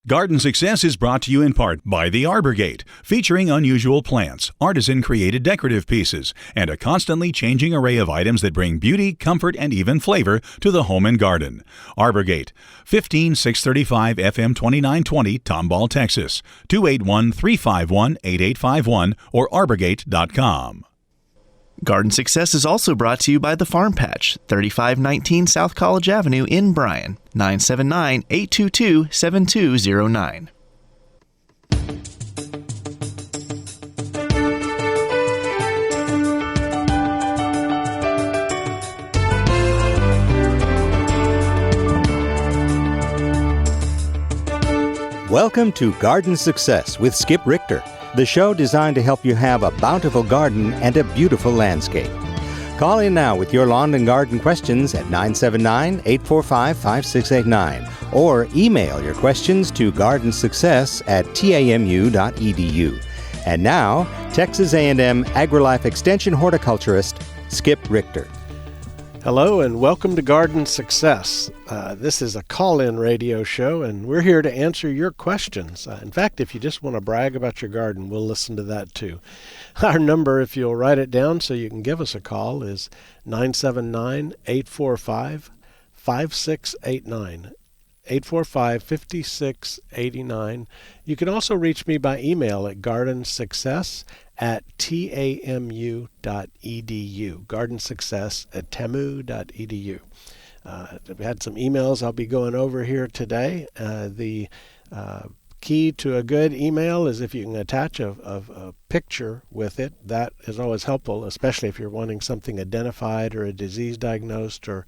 Garden Success is brought to you in part by The Arbor Gate, featuring unusual plants, artisan-created decorative pieces, and a constantly changing array of items that bring beauty, comfort, and even flavor to the home and garden. Arbor Gate, 15635 FM 2920, Tomball, Texas, 281-351-8851 or arborgate.com. Garden Success is also brought to you by The Farm Patch, 3519 South College Avenue in Bryan, 979-822-7209. Welcome to Garden Success with Skip Richter, the show designed to help you have a bountiful garden and a beautiful landscape. Call in now with your lawn and garden questions at 979-845-5689 or email your questions to gardensuccess@tamu.edu. And now, Texas A&M AgriLife Extension horticulturist Skip Richter. Hello and welcome to Garden Success. This is a call-in radio show and we're here to answer your questions. In fact, if you just want to brag about your garden, we'll listen to that too. Our number, if you'll write it down so you can give us a call, is 979-845-5689. 845-5689. You can also reach me by email at gardensuccess@tamu.edu. gardensuccess@tamu.edu. I've had some emails I'll be going over here today. The key to a good email is if you can attach a picture with it. That is always helpful, especially if you're wanting something identified or a disease diagnosed or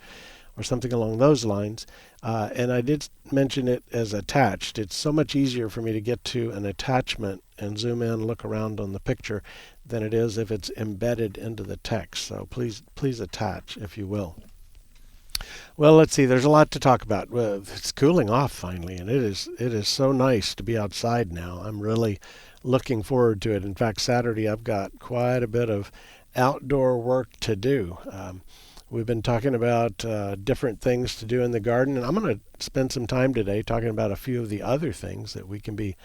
something along those lines. And I did mention it as attached. It's so much easier for me to get to an attachment and zoom in, look around on the picture, than it is if it's embedded into the text. So please attach, if you will. Well, let's see. There's a lot to talk about. Well, it's cooling off finally, and it is so nice to be outside now. I'm really looking forward to it. In fact, Saturday I've got quite a bit of outdoor work to do. We've been talking about different things to do in the garden, and I'm going to spend some time today talking about a few of the other things that we can be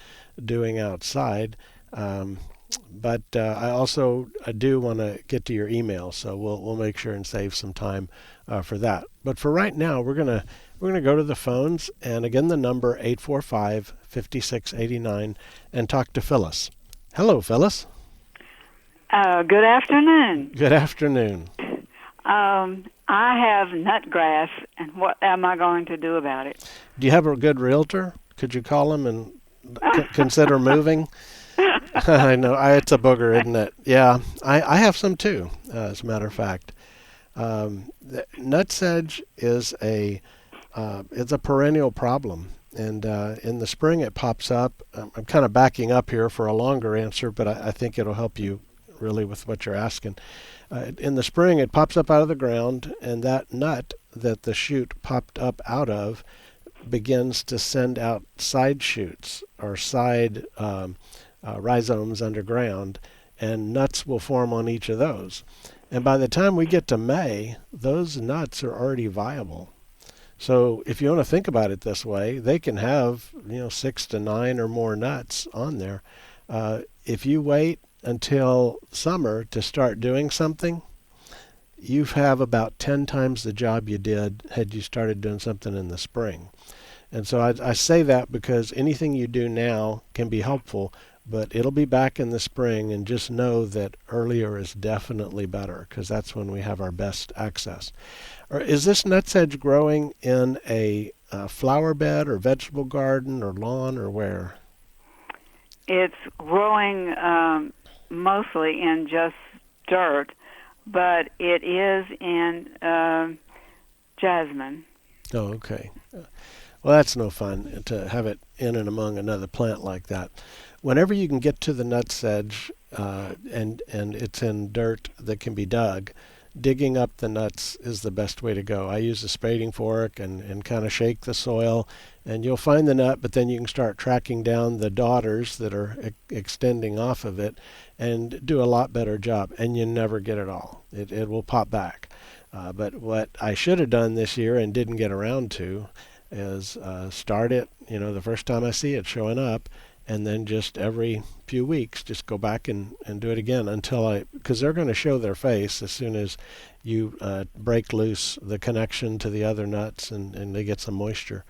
doing outside. But I do want to get to your email, so we'll make sure and save some time for that. But for right now, we're gonna go to the phones, and again the number 845-5689, and talk to Phyllis. Hello, Phyllis. Good afternoon. Good afternoon. I have nut grass, and what am I going to do about it? Do you have a good realtor? Could you call him and consider moving? I know. It's a booger, isn't it? Yeah. I have some too, as a matter of fact. Nutsedge is it's a perennial problem. And in the spring it pops up. I'm kind of backing up here for a longer answer, but I think it'll help you really with what you're asking. In the spring, it pops up out of the ground, and that nut that the shoot popped up out of begins to send out side shoots or side rhizomes underground, and nuts will form on each of those. And by the time we get to May, those nuts are already viable. So if you want to think about it this way, they can have 6 to 9 or more nuts on there. If you wait until summer to start doing something, you have about 10 times the job you did had you started doing something in the spring. And so I say that because anything you do now can be helpful, but it'll be back in the spring, and just know that earlier is definitely better because that's when we have our best access. Or is this nutsedge growing in a flower bed or vegetable garden or lawn or where? It's growing mostly in just dirt, but it is in jasmine. Oh, okay. Well, that's no fun to have it in and among another plant like that. Whenever you can get to the nutsedge and it's in dirt that can be dug, digging up the nuts is the best way to go. I use a spading fork and kind of shake the soil, and you'll find the nut, but then you can start tracking down the daughters that are extending off of it and do a lot better job, and you never get it all. It will pop back. But what I should have done this year and didn't get around to, is start it, the first time I see it showing up, and then just every few weeks just go back and do it again because they're going to show their face as soon as you break loose the connection to the other nuts and they get some moisture.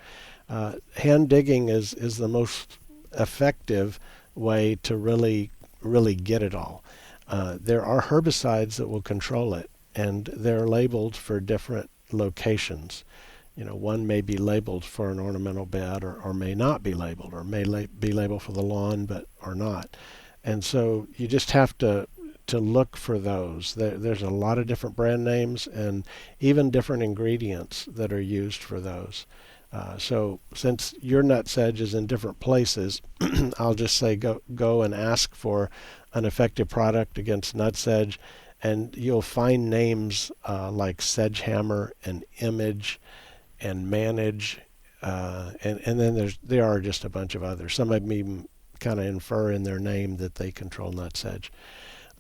Hand digging is the most effective way to really get it all. There are herbicides that will control it, and they're labeled for different locations. One may be labeled for an ornamental bed or may not be labeled, or may be labeled for the lawn but or not. And so you just have to look for those. There's a lot of different brand names and even different ingredients that are used for those. So since your nut sedge is in different places, I'll just say go and ask for an effective product against nut sedge, and you'll find names like Sedgehammer and Image and Manage, and then there are just a bunch of others. Some of them even kind of infer in their name that they control nut sedge.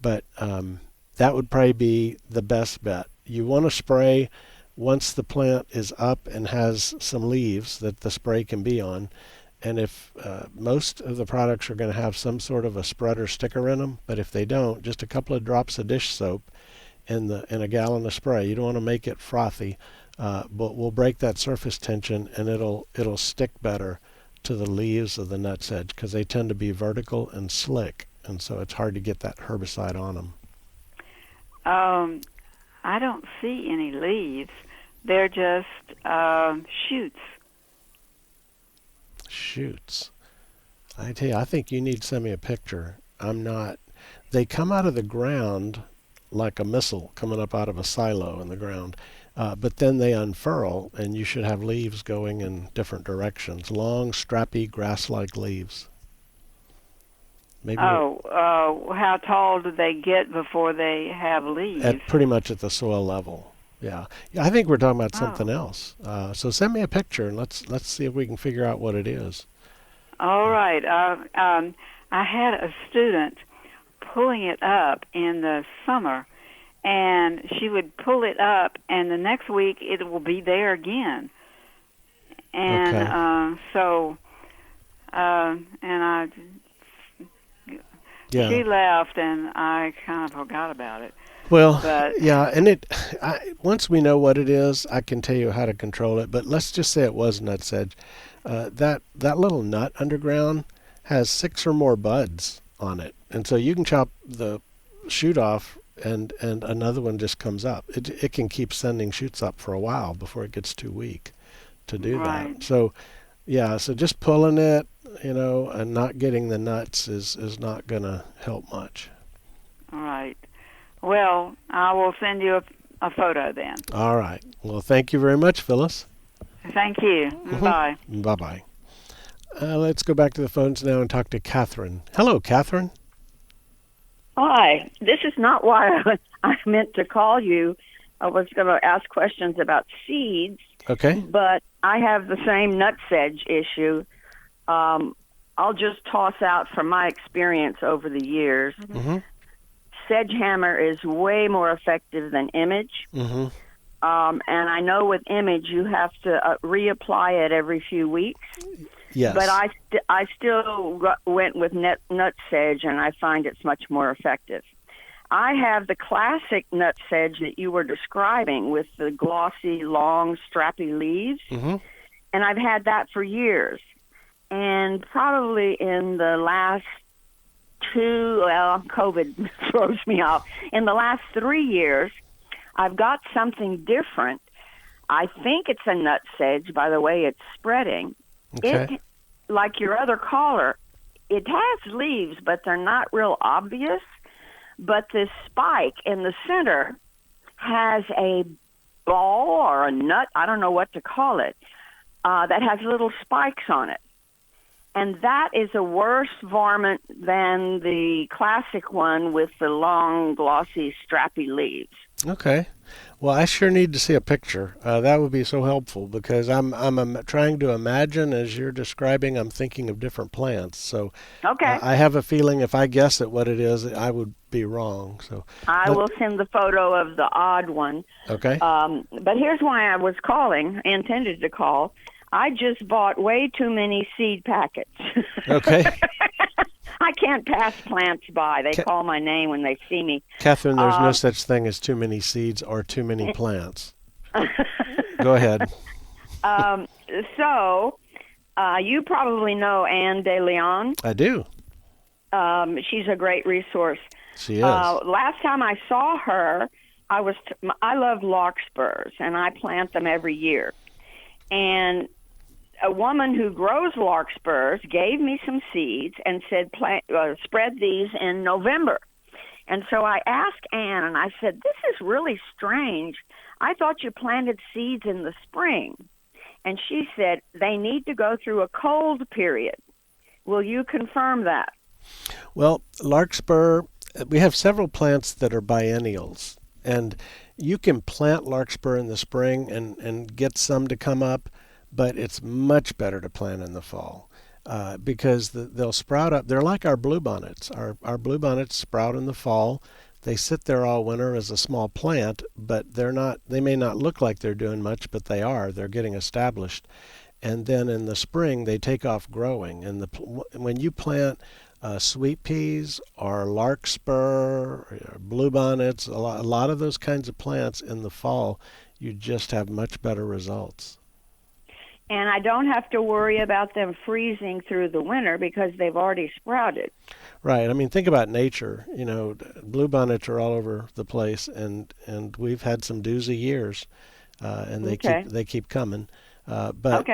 But that would probably be the best bet. You want to spray once the plant is up and has some leaves that the spray can be on. And if most of the products are going to have some sort of a spreader sticker in them, but if they don't, just a couple of drops of dish soap in a gallon of spray. You don't want to make it frothy, but we'll break that surface tension, and it'll stick better to the leaves of the nut sedge because they tend to be vertical and slick, and so it's hard to get that herbicide on them. I don't see any leaves. They're just shoots. Shoots. I tell you, I think you need to send me a picture. They come out of the ground like a missile coming up out of a silo in the ground. But then they unfurl, and you should have leaves going in different directions. Long, strappy, grass-like leaves. Maybe how tall do they get before they have leaves? pretty much at the soil level. Yeah, I think we're talking about something else. So send me a picture, and let's see if we can figure out what it is. All right. I had a student pulling it up in the summer, and she would pull it up, and the next week it will be there again. And she left, and I kind of forgot about it. Well, and once we know what it is, I can tell you how to control it. But let's just say it was nut sedge. That little nut underground has 6 or more buds on it, and so you can chop the shoot off, and another one just comes up. It can keep sending shoots up for a while before it gets too weak to do that. So, so just pulling it, and not getting the nuts is not going to help much. All right. Well, I will send you a photo then. All right. Well, thank you very much, Phyllis. Thank you. Bye. Bye-bye. Let's go back to the phones now and talk to Catherine. Hello, Catherine. Hi. This is not why I meant to call you. I was going to ask questions about seeds. Okay. But I have the same nut sedge issue. I'll just toss out from my experience over the years. Mm-hmm. Sedgehammer is way more effective than Image. Mm-hmm. And I know with Image you have to reapply it every few weeks. Yes. But I still went with nut sedge, and I find it's much more effective. I have the classic nut sedge that you were describing with the glossy, long, strappy leaves. Mm-hmm. And I've had that for years. And probably in the last COVID throws me off. In the last 3 years, I've got something different. I think it's a nut sedge by the way it's spreading. Okay. It, like your other caller, it has leaves, but they're not real obvious. But this spike in the center has a ball or a nut, I don't know what to call it, that has little spikes on it. And that is a worse varmint than the classic one with the long, glossy, strappy leaves. Okay. Well, I sure need to see a picture. That would be so helpful because I'm trying to imagine as you're describing. I'm thinking of different plants. So okay. I have a feeling if I guess at what it is, I would be wrong. So I will send the photo of the odd one. Okay. But here's why I was calling. I intended to call. I just bought way too many seed packets. Okay. I can't pass plants by. They call my name when they see me. Catherine, there's no such thing as too many seeds or too many plants. Go ahead. So, you probably know Anne De Leon. I do. She's a great resource. She is. Last time I saw her, I love larkspurs, and I plant them every year. And a woman who grows larkspurs gave me some seeds and said, spread these in November. And so I asked Anne, and I said, this is really strange. I thought you planted seeds in the spring. And she said, they need to go through a cold period. Will you confirm that? Well, larkspur, we have several plants that are biennials. And you can plant larkspur in the spring and get some to come up, but it's much better to plant in the fall because they'll sprout up. They're like our bluebonnets. Our bluebonnets sprout in the fall. They sit there all winter as a small plant, but they may not look like they're doing much, but they are. They're getting established. And then in the spring, they take off growing. And when you plant sweet peas or larkspur or bluebonnets, a lot of those kinds of plants in the fall, you just have much better results. And I don't have to worry about them freezing through the winter because they've already sprouted. Right. I mean, think about nature. You know, bluebonnets are all over the place, and we've had some doozy years, and they keep coming. But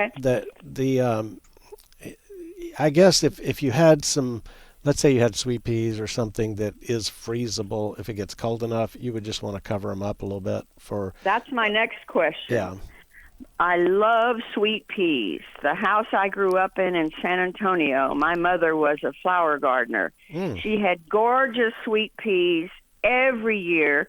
I guess if you had some, let's say you had sweet peas or something that is freezable, if it gets cold enough, you would just want to cover them up a little bit for. That's my next question. Yeah. I love sweet peas. The house I grew up in San Antonio, my mother was a flower gardener. She had gorgeous sweet peas every year,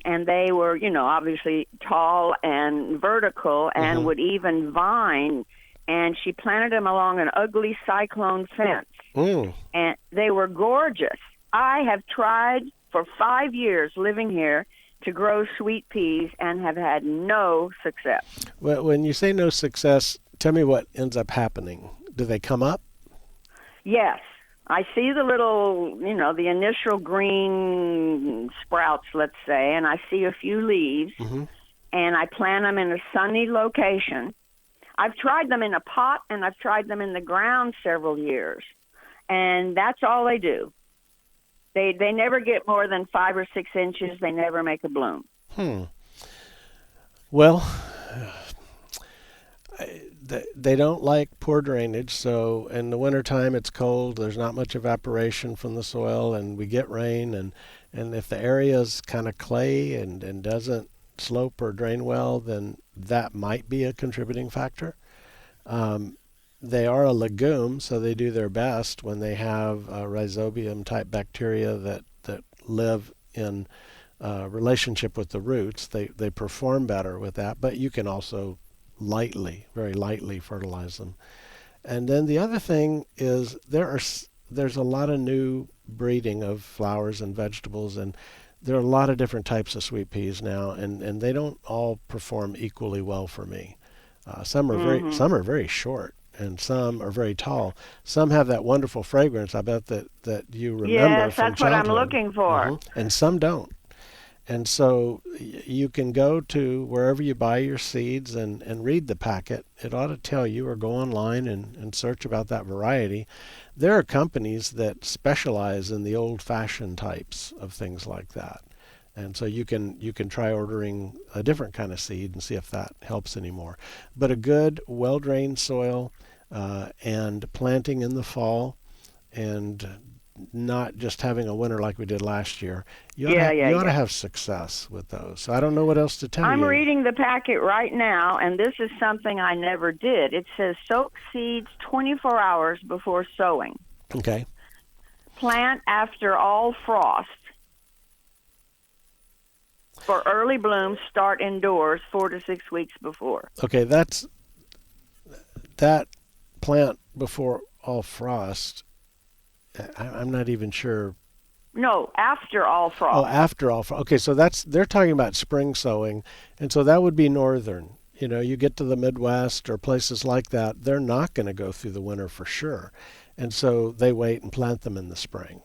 and they were, obviously tall and vertical and would even vine. And she planted them along an ugly cyclone fence. And they were gorgeous. I have tried for 5 years living here to grow sweet peas and have had no success. Well, when you say no success, tell me what ends up happening. Do they come up? Yes. I see the little, the initial green sprouts, let's say, and I see a few leaves, and I plant them in a sunny location. I've tried them in a pot, and I've tried them in the ground several years, and that's all they do. They never get more than 5 or 6 inches. They never make a bloom. Well, they don't like poor drainage, so in the wintertime it's cold. There's not much evaporation from the soil, and we get rain. And if the area is kind of clay and doesn't slope or drain well, then that might be a contributing factor. They are a legume, so they do their best when they have rhizobium-type bacteria that live in relationship with the roots. They perform better with that, but you can also very lightly fertilize them. And then the other thing is there's a lot of new breeding of flowers and vegetables, and there are a lot of different types of sweet peas now, and they don't all perform equally well for me. Some are very short, and some are very tall. Some have that wonderful fragrance, I bet, that you remember yes, from that's what I'm childhood. looking for. And some don't. And so you can go to wherever you buy your seeds and read the packet. It ought to tell you, or go online and search about that variety. There are companies that specialize in the old-fashioned types of things like that. And so you can try ordering a different kind of seed and see if that helps anymore. But a good, well-drained soil and planting in the fall, and not just having a winter like we did last year, you ought to have success with those. So I don't know what else to tell you. I'm reading the packet right now, and this is something I never did. It says soak seeds 24 hours before sowing. Okay. Plant after all frost. For early blooms, start indoors 4 to 6 weeks before. Okay, that plant before all frost. I'm not even sure. No, after all frost. Oh, after all frost. Okay, so they're talking about spring sowing, and so that would be northern. You get to the Midwest or places like that, they're not going to go through the winter for sure. And so they wait and plant them in the spring.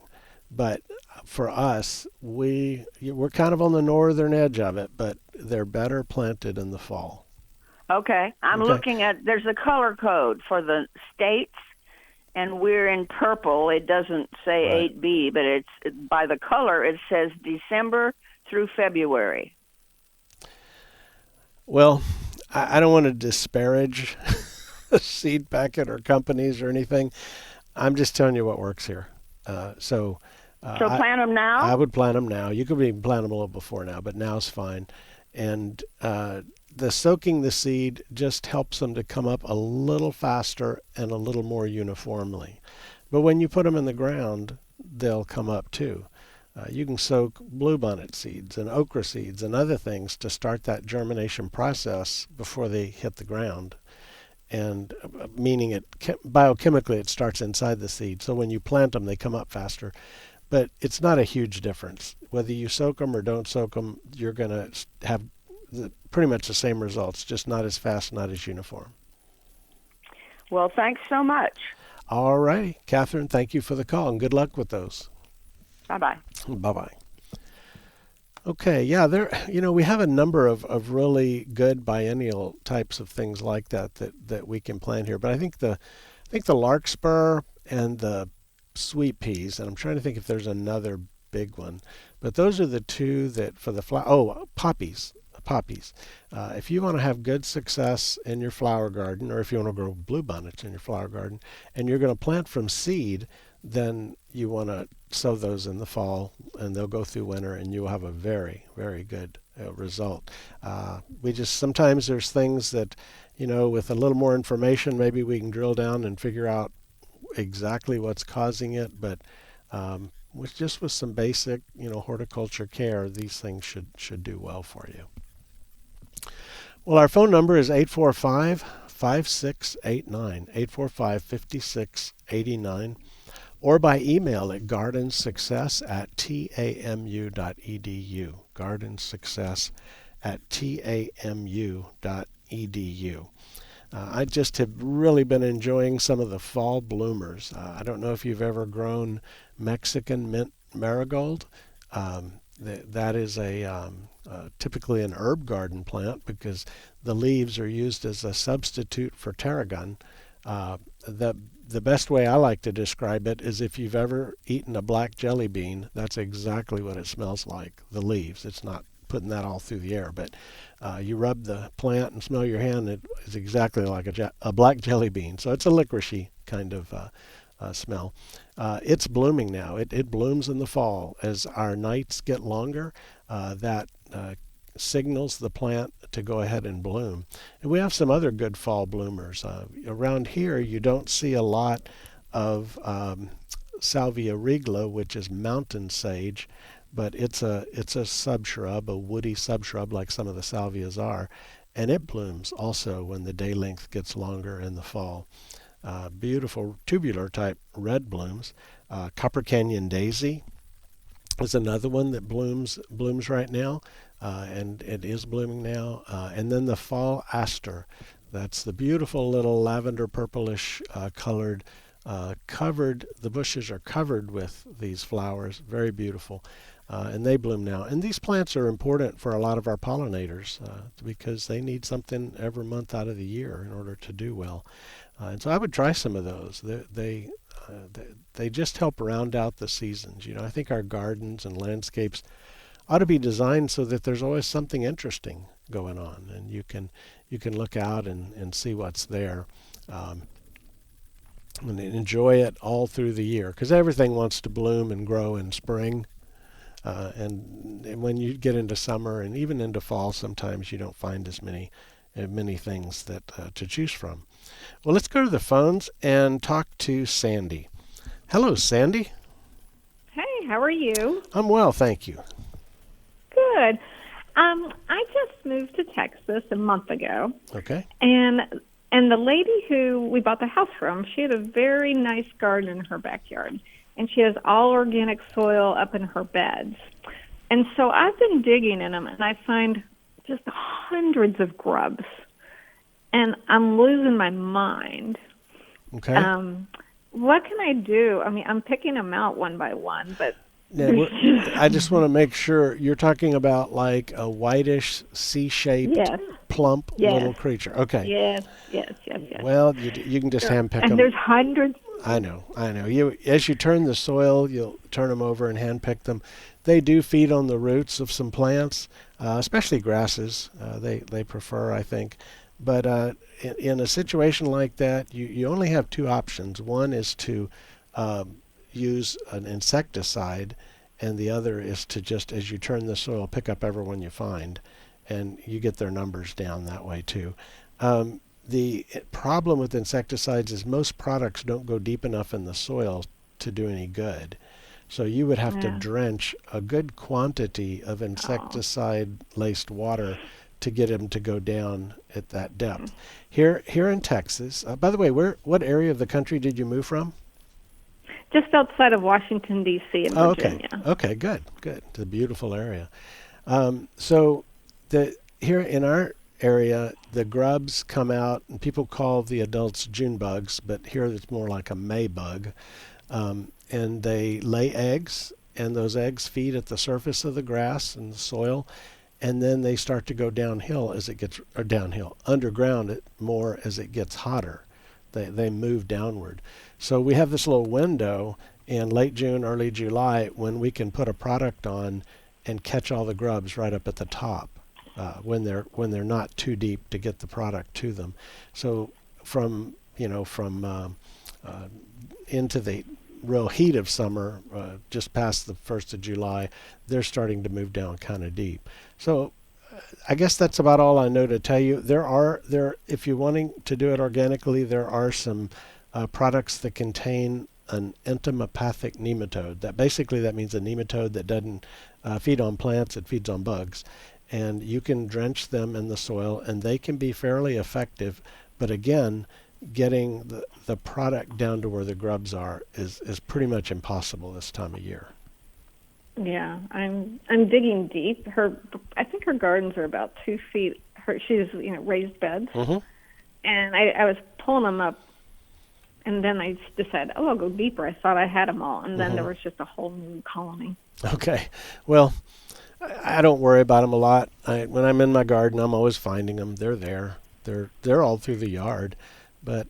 But for us, we're kind of on the northern edge of it, but they're better planted in the fall. Okay. I'm looking at, there's a color code for the states, and we're in purple. It doesn't say Right. 8B, but it's by the color, it says December through February. Well, I don't want to disparage a seed packet or companies or anything. I'm just telling you what works here. So Plant them now? I would plant them now. You could even plant them a little before now, but now's fine. And the soaking the seed just helps them to come up a little faster and a little more uniformly. But when you put them in the ground, they'll come up too. You can soak bluebonnet seeds and okra seeds and other things to start that germination process before they hit the ground. And meaning biochemically it starts inside the seed. So when you plant them, they come up faster. But it's not a huge difference. Whether you soak them or don't soak them, you're going to have pretty much the same results, just not as fast, not as uniform. Well, thanks so much. All right, Catherine, thank you for the call, and good luck with those. Bye-bye. Bye-bye. Okay, yeah, we have a number of really good biennial types of things like that we can plant here. But I think the larkspur and the sweet peas, and I'm trying to think if there's another big one, but those are the two that for the poppies. If you want to have good success in your flower garden, or if you want to grow bluebonnets in your flower garden, and you're going to plant from seed, then you want to sow those in the fall, and they'll go through winter, and you'll have a very, very good result. Sometimes there's things that, with a little more information, maybe we can drill down and figure out exactly what's causing it, but with some basic, horticulture care, these things should do well for you. Well, our phone number is 845-5689, 845-5689, or by email at gardensuccess@tamu.edu, gardensuccess@tamu.edu. I just have really been enjoying some of the fall bloomers. I don't know if you've ever grown Mexican mint marigold. That is typically an herb garden plant because the leaves are used as a substitute for tarragon. The best way I like to describe it is if you've ever eaten a black jelly bean, that's exactly what it smells like, the leaves. It's not putting that all through the air, but you rub the plant and smell your hand, it is exactly like a black jelly bean. So it's a licoricey kind of smell. It's blooming now. It blooms in the fall. As our nights get longer, that signals the plant to go ahead and bloom. And we have some other good fall bloomers. Around here, you don't see a lot of Salvia regla, which is mountain sage, but it's a subshrub, a woody subshrub like some of the salvias are, and it blooms also when the day length gets longer in the fall. Beautiful tubular type red blooms. Copper Canyon daisy is another one that blooms right now, and it is blooming now. And then the fall aster. That's the beautiful little lavender purplish colored, the bushes are covered with these flowers, very beautiful. And they bloom now. And these plants are important for a lot of our pollinators because they need something every month out of the year in order to do well. And so I would try some of those. They just help round out the seasons. I think our gardens and landscapes ought to be designed so that there's always something interesting going on, and you can look out and see what's there. And enjoy it all through the year, because everything wants to bloom and grow in spring. And when you get into summer and even into fall, sometimes you don't find as many things that to choose from. Well, let's go to the phones and talk to Sandy. Hello, Sandy. Hey, how are you? I'm well, thank you. Good. I just moved to Texas a month ago. Okay. And the lady who we bought the house from, she had a very nice garden in her backyard. And she has all organic soil up in her beds. And so I've been digging in them, and I find just hundreds of grubs. and I'm losing my mind. Okay. What can I do? I mean, I'm picking them out one by one, but Now, I just want to make sure you're talking about like a whitish, C-shaped, yes, plump yes, little creature. Okay. yes. Well, you can just handpick them. And there's hundreds. I know. As you turn the soil, you'll turn them over and handpick them. They do feed on the roots of some plants, especially grasses. They prefer, I think. But in a situation like that, you only have two options. One is to use an insecticide, and the other is to just, as you turn the soil, pick up everyone you find, and you get their numbers down that way too. The problem with insecticides is most products don't go deep enough in the soil to do any good. So you would have to drench a good quantity of insecticide-laced water to get them to go down at that depth. Here in Texas, by the way, what area of the country did you move from? Just outside of Washington, D.C. in Virginia. Okay, good. It's a beautiful area. Here in our area, the grubs come out, and people call the adults June bugs, but here it's more like a May bug. And they lay eggs, and those eggs feed at the surface of the grass and the soil, and then they start to go downhill as it gets, or underground more as it gets hotter. They move downward. So we have this little window in late June, early July when we can put a product on and catch all the grubs right up at the top when they're not too deep to get the product to them. So from into the real heat of summer, just past the 1st of July, they're starting to move down kind of deep. So I guess that's about all I know to tell you. If you're wanting to do it organically, there are some products that contain an entomopathic nematode. That means a nematode that doesn't feed on plants, it feeds on bugs. And you can drench them in the soil, and they can be fairly effective. But again, getting the product down to where the grubs are is pretty much impossible this time of year. Yeah, I'm digging deep. I think her gardens are about 2 feet. She's raised beds, and I was pulling them up, and then I decided, I'll go deeper. I thought I had them all, and then there was just a whole new colony. Okay, well, I don't worry about them a lot. When I'm in my garden, I'm always finding them. They're there. They're all through the yard, but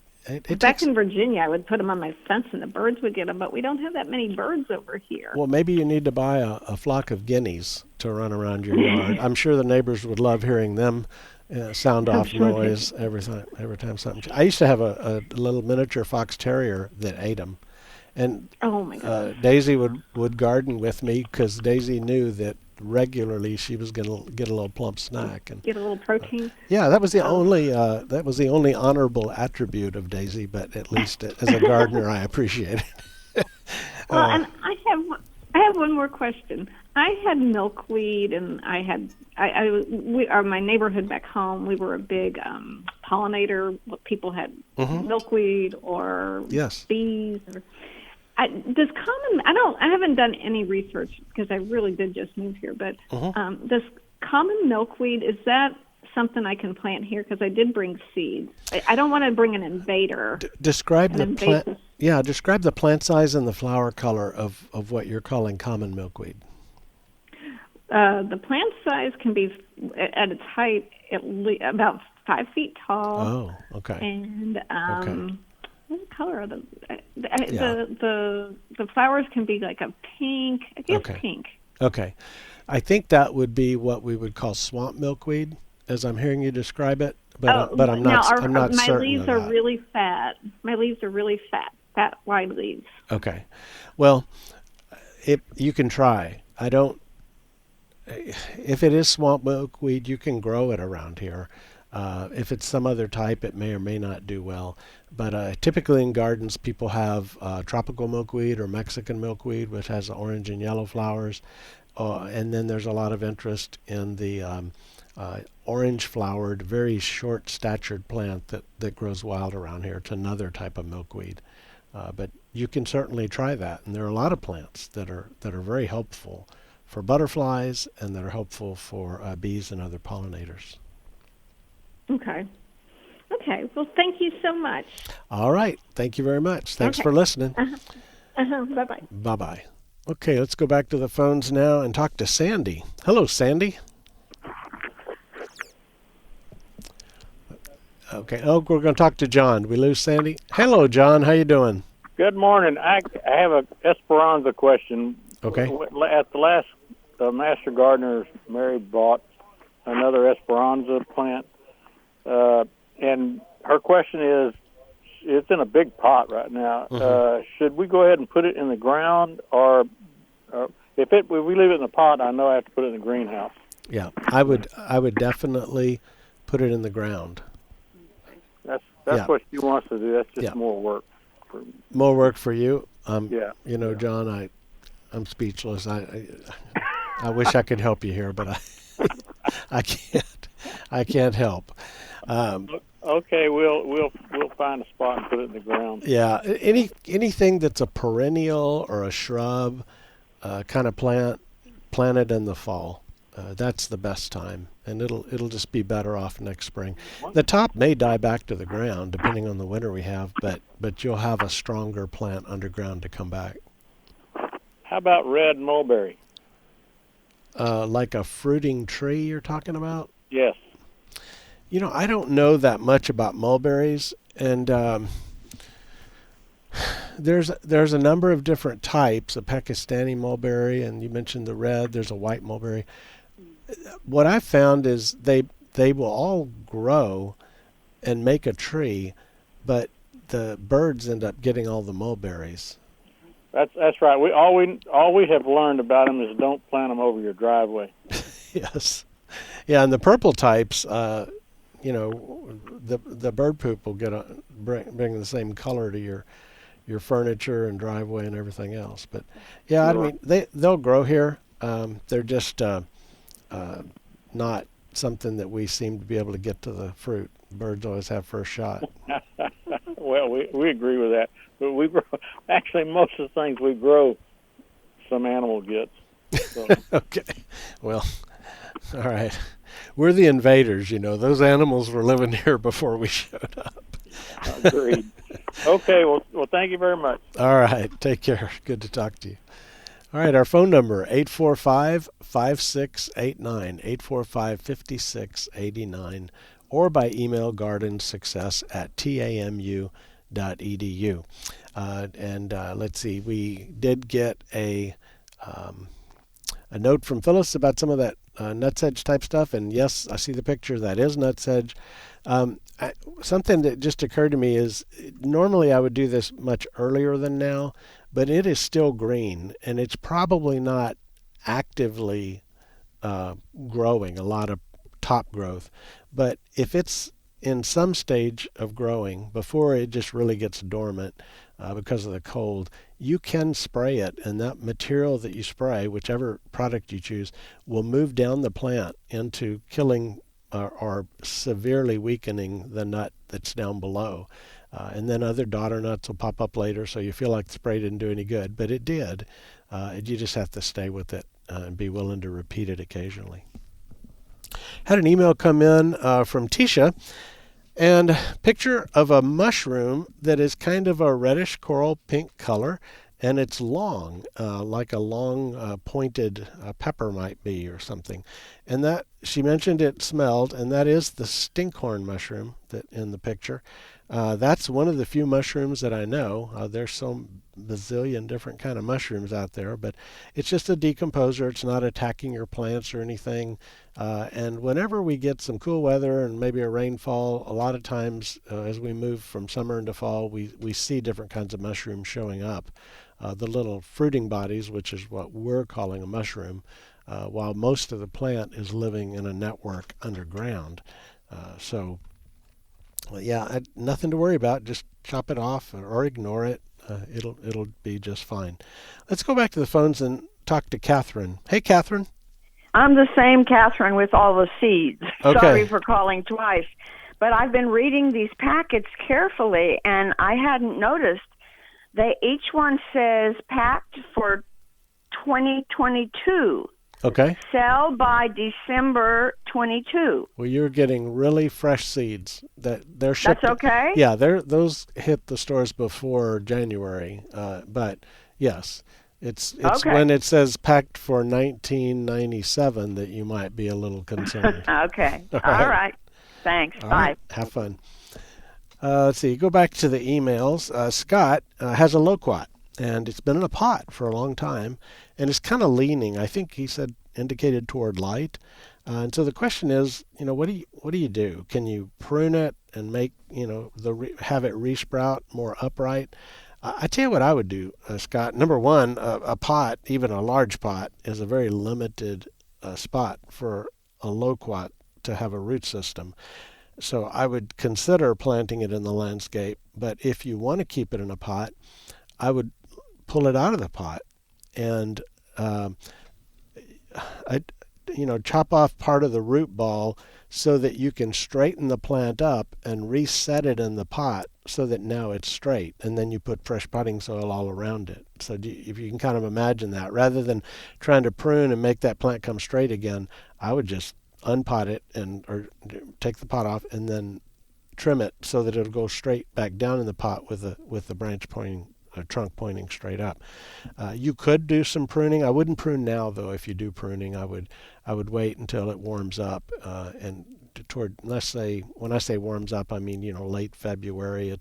back in Virginia, I would put them on my fence, and the birds would get them. But we don't have that many birds over here. Well, maybe you need to buy a flock of guineas to run around your yard. I'm sure the neighbors would love hearing them sound off noise every time something. I used to have a little miniature fox terrier that ate them, and oh my God, Daisy would garden with me because Daisy knew that regularly she was going to get a little plump snack and get a little protein. Yeah, that was the only honorable attribute of Daisy, but at least as a gardener I appreciate it. Well, and I have one more question. I had milkweed, and my neighborhood back home, we were a big pollinator. People had milkweed or bees. I haven't done any research because I really did just move here, but does common milkweed, is that something I can plant here? Because I did bring seeds. I don't want to bring an invader. Describe the plant. Yeah, describe the plant size and the flower color of what you're calling common milkweed. The plant size can be at its height about 5 feet tall. Oh, okay. And what color are the flowers can be like a pink, I guess pink. Okay. I think that would be what we would call swamp milkweed, as I'm hearing you describe it, but I'm not certain. My leaves are really fat. My leaves are really fat wide leaves. Okay. Well, you can try. If it is swamp milkweed, you can grow it around here. If it's some other type, it may or may not do well. But typically in gardens, people have tropical milkweed or Mexican milkweed, which has orange and yellow flowers. And then there's a lot of interest in the orange-flowered, very short-statured plant that grows wild around here. It's another type of milkweed. But you can certainly try that. And there are a lot of plants that are very helpful for butterflies and that are helpful for bees and other pollinators. Okay. Okay. Well, thank you so much. All right. Thank you very much. Thanks Okay. for listening. Bye-bye. Bye-bye. Okay, let's go back to the phones now and talk to Sandy. Hello, Sandy. Okay. Oh, we're going to talk to John. Did we lose Sandy? Hello, John. How you doing? Good morning. I have a Esperanza question. Okay. At the last Master Gardener, Mary bought another Esperanza plant, and her question is, it's in a big pot right now. Should we go ahead and put it in the ground, or if we leave it in the pot, I know I have to put it in the greenhouse. Yeah, I would definitely put it in the ground. That's what she wants to do. That's just more work. More work for you. John, I'm speechless. I wish I could help you here, but I can't help. Okay, we'll find a spot and put it in the ground. Yeah, anything that's a perennial or a shrub kind of planted in the fall. That's the best time, and it'll just be better off next spring. The top may die back to the ground depending on the winter we have, but you'll have a stronger plant underground to come back. How about red mulberry? Like a fruiting tree you're talking about? Yes. I don't know that much about mulberries, and there's a number of different types, a Pakistani mulberry, and you mentioned the red. There's a white mulberry. What I've found is they will all grow and make a tree, but the birds end up getting all the mulberries. That's right. All we have learned about them is don't plant them over your driveway. Yes. Yeah, and the purple types, the bird poop will bring the same color to your furniture and driveway and everything else. But yeah, sure. I mean they'll grow here. They're just not something that we seem to be able to get to the fruit. Birds always have first shot. Well, we agree with that. But we grow, actually, most of the things we grow, some animal gets. So. Okay. Well, all right. We're the invaders, Those animals were living here before we showed up. Agreed. Okay. Well, thank you very much. All right. Take care. Good to talk to you. All right. Our phone number, 845-5689, 845-5689, or by email, gardensuccess@tamu.edu. Let's see, we did get a note from Phyllis about some of that nutsedge type stuff, and yes, I see the picture. That is nutsedge. Something that just occurred to me is normally I would do this much earlier than now, but it is still green, and it's probably not actively growing, a lot of top growth. But if it's in some stage of growing before it just really gets dormant because of the cold, you can spray it, and that material that you spray, whichever product you choose, will move down the plant into killing or severely weakening the nut that's down below. And then other daughter nuts will pop up later, so you feel like the spray didn't do any good, but it did. You just have to stay with it and be willing to repeat it occasionally. Had an email come in from Tisha, and picture of a mushroom that is kind of a reddish coral pink color, and it's long, like a long pointed pepper might be or something. And that she mentioned it smelled, and that is the stinkhorn mushroom that in the picture. That's one of the few mushrooms that I know. There's some bazillion different kind of mushrooms out there, but it's just a decomposer. It's not attacking your plants or anything. And whenever we get some cool weather and maybe a rainfall, a lot of times as we move from summer into fall, we see different kinds of mushrooms showing up. The little fruiting bodies, which is what we're calling a mushroom, while most of the plant is living in a network underground. Yeah, nothing to worry about. Just chop it off or ignore it. It'll be just fine. Let's go back to the phones and talk to Catherine. Hey, Catherine. I'm the same Catherine with all the seeds. Okay. Sorry for calling twice. But I've been reading these packets carefully, and I hadn't noticed each one says packed for 2022. Okay. Sell by December 22. Well, you're getting really fresh seeds that they're shipped. That's okay? Yeah, those hit the stores before January. But yes, it's Okay. when it says packed for 1997 that you might be a little concerned. Okay. All right. Thanks. All Bye. right. Have fun. Let's see. Go back to the emails. Scott has a loquat, and it's been in a pot for a long time, and it's kind of leaning. I think he said indicated toward light. And so the question is, what do you do? Can you prune it and make have it resprout more upright? I tell you what I would do, Scott. Number one, a pot, even a large pot, is a very limited spot for a loquat to have a root system. So I would consider planting it in the landscape, but if you want to keep it in a pot, I would pull it out of the pot and chop off part of the root ball so that you can straighten the plant up and reset it in the pot so that now it's straight, and then you put fresh potting soil all around it. So if you can kind of imagine that, rather than trying to prune and make that plant come straight again, I would just unpot it or take the pot off and then trim it so that it'll go straight back down in the pot with the branch pointing, trunk pointing straight up. You could do some pruning. I wouldn't prune now though. If you do pruning, I would wait until it warms up and when I say warms up, I mean late February.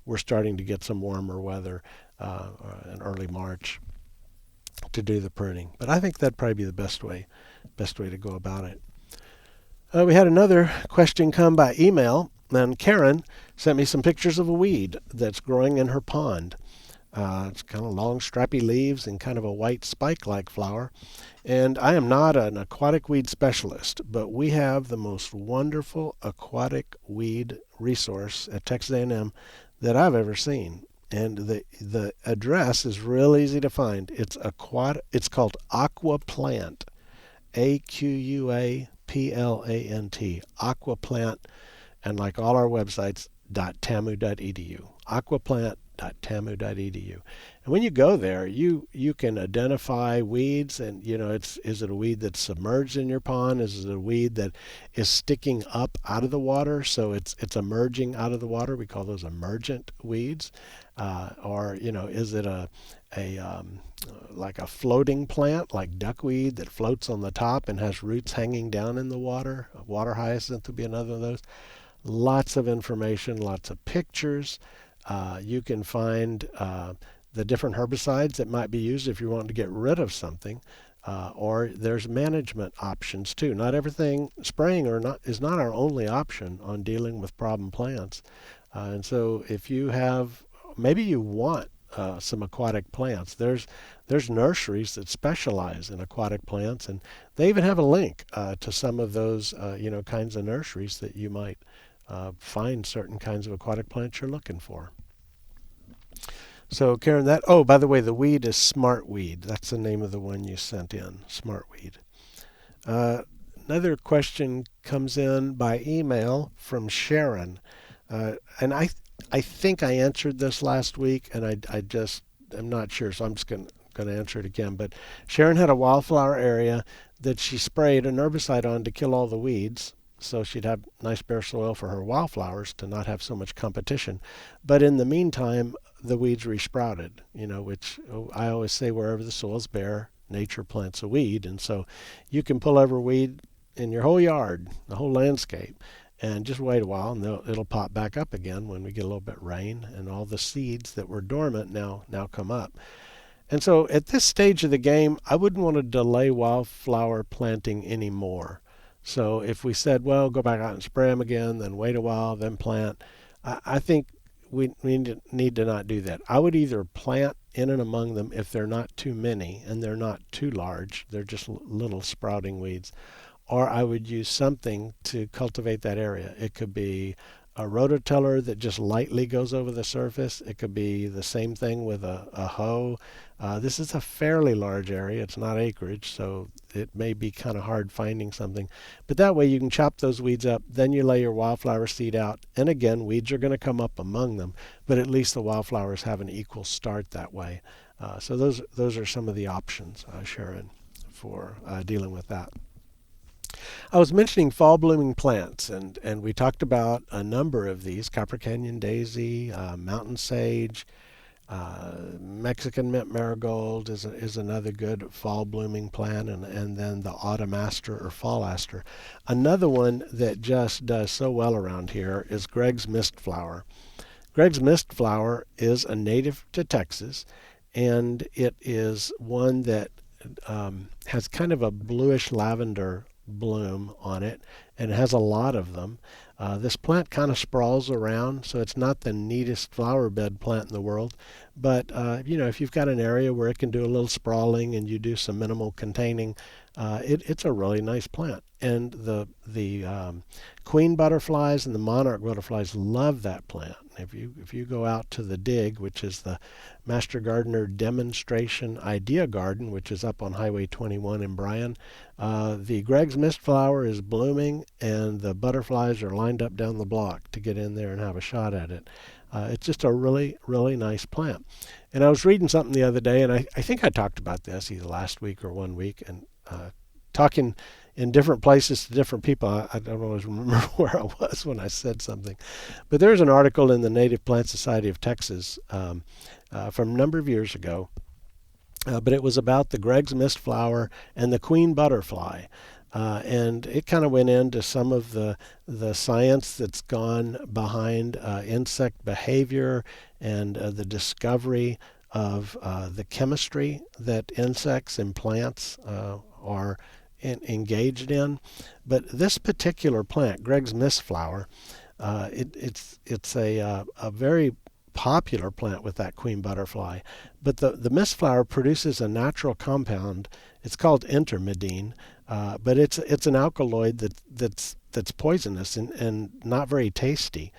We're starting to get some warmer weather in early March to do the pruning. But I think that'd probably be the best way to go about it. We had another question come by email, and Karen sent me some pictures of a weed that's growing in her pond. It's kind of long, strappy leaves and kind of a white spike-like flower. And I am not an aquatic weed specialist, but we have the most wonderful aquatic weed resource at Texas A&M that I've ever seen. And the address is real easy to find. It's called Aqua Plant, AQUAPLANT, Aqua Plant, and like all our websites, .tamu.edu, aquaplant.tamu.edu. And when you go there, you can identify weeds, and is it a weed that's submerged in your pond? Is it a weed that is sticking up out of the water, so it's emerging out of the water? We call those emergent weeds. Or is it like a floating plant, like duckweed that floats on the top and has roots hanging down in the water? A water hyacinth would be another of those. Lots of information, lots of pictures. You can find the different herbicides that might be used if you want to get rid of something. Or there's management options too. Not everything, spraying is not our only option on dealing with problem plants. And so if you have, maybe you want some aquatic plants, there's nurseries that specialize in aquatic plants, and they even have a link to some of those kinds of nurseries that you might find certain kinds of aquatic plants you're looking for. So Karen, by the way, the weed is smartweed. That's the name of the one you sent in, smartweed. Another question comes in by email from Sharon. And I think I answered this last week, and I'm not sure, so I'm just going to answer it again. But Sharon had a wildflower area that she sprayed an herbicide on to kill all the weeds, so she'd have nice bare soil for her wildflowers to not have so much competition. But in the meantime, the weeds resprouted, which I always say, wherever the soil's bare, nature plants a weed. And so you can pull every weed in your whole yard, the whole landscape, and just wait a while, and it'll pop back up again when we get a little bit of rain, and all the seeds that were dormant now come up. And so at this stage of the game, I wouldn't want to delay wildflower planting anymore. So if we said, well, go back out and spray them again, then wait a while, then plant, I think we need to not do that. I would either plant in and among them if they're not too many and they're not too large, they're just little sprouting weeds, or I would use something to cultivate that area. It could be a rototiller that just lightly goes over the surface. It could be the same thing with a hoe. This is a fairly large area. It's not acreage, so it may be kind of hard finding something. But that way you can chop those weeds up, then you lay your wildflower seed out. And again, weeds are going to come up among them, but at least the wildflowers have an equal start that way. So those are some of the options, Sharon, for dealing with that. I was mentioning fall blooming plants, and we talked about a number of these: Copper Canyon daisy, mountain sage, Mexican mint marigold is another good fall blooming plant, and then the autumn aster or fall aster. Another one that just does so well around here is Greg's mist flower. Greg's mist flower is a native to Texas, and it is one that has kind of a bluish lavender bloom on it, and it has a lot of them. This plant kind of sprawls around, so it's not the neatest flower bed plant in the world, but if you've got an area where it can do a little sprawling and you do some minimal containing, it's a really nice plant. And the queen butterflies and the monarch butterflies love that plant. If you go out to the Dig, which is the Master Gardener Demonstration Idea Garden, which is up on Highway 21 in Bryan, the Greg's mist flower is blooming, and the butterflies are lined up down the block to get in there and have a shot at it. It's just a really, really nice plant. And I was reading something the other day, and I think I talked about this either last week or 1 week, and talking in different places to different people. I don't always remember where I was when I said something. But there's an article in the Native Plant Society of Texas from a number of years ago, but it was about the Greg's mist flower and the queen butterfly. And it kind of went into some of the science that's gone behind insect behavior and the discovery of the chemistry that insects and plants are engaged in. But this particular plant, Greg's mist flower, it's a very popular plant with that queen butterfly. But the mist flower produces a natural compound. It's called intermedine, but it's an alkaloid that's poisonous and not very tasty.